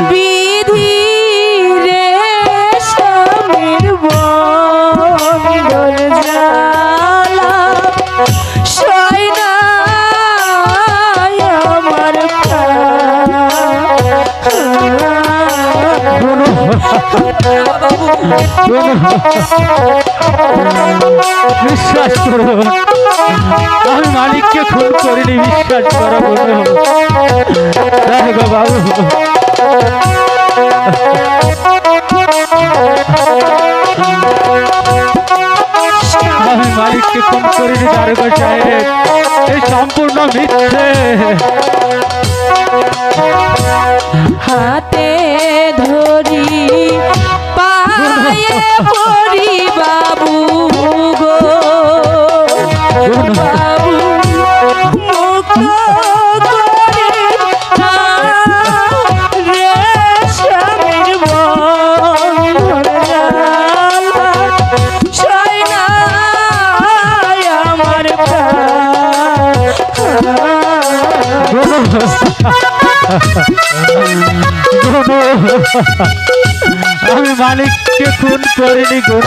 বিধি রে স্বামীর বন্ধন জ্বালা সয় না আমার বিশ্বাস করো আমি মালিককে খুন করিনি, বিশ্বাস করো গো বাবু। আমি মালিককে খুন করিনি দারোগা সাহেব, এই সম্পূর্ণ মিথ্যে। হাতে ধরি পায়ে পড়ি বাবু গো বাবু মুক্ত করে রে স্বামীর বন্ধন জ্বালা সয় না আমার আমি মালিককে খুন করিনি গো,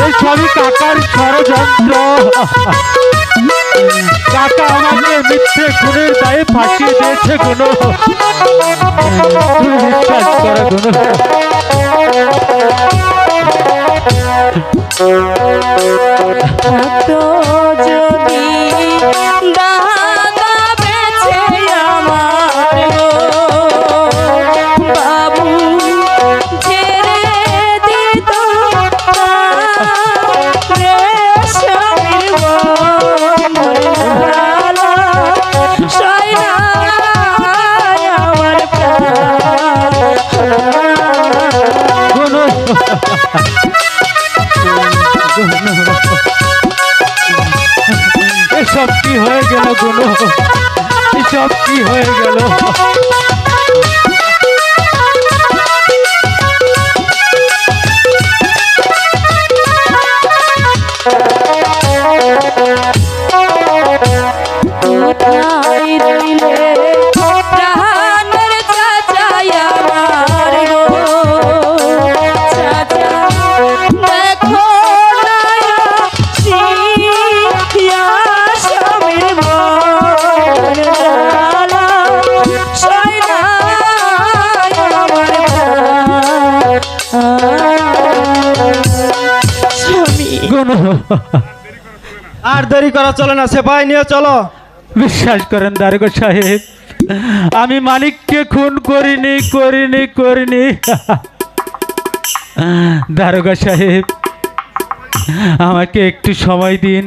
এই সবই কাকার ষড়যন্ত্র। কাকা আমাকে মিথ্যে খুনের দায়ে ফাঁসিয়ে দিয়েছে কোনো, বিশ্বাস করে কোনো। যদি দাদা বেছে আমার গো বাবু ছেড়ে দিত রে স্বামীর বন্ধন জ্বালা সয় না আমার এসব কি হয়ে গেল গুনো, এসব কি হয়ে গেল? কোথায় রইলে প্রাণের চাচা আমার গো চাচা দেখো স্বামীর বন্ধন জ্বালা সয় না আমার স্বামী। আর দেরি করা চলে না, সেপাই নিয়ে চলো। বিশ্বাস করেন দারোগা সাহেব, আমি মালিককে খুন করিনি করিনি করিনি। দারোগা সাহেব আমাকে একটু সময় দিন,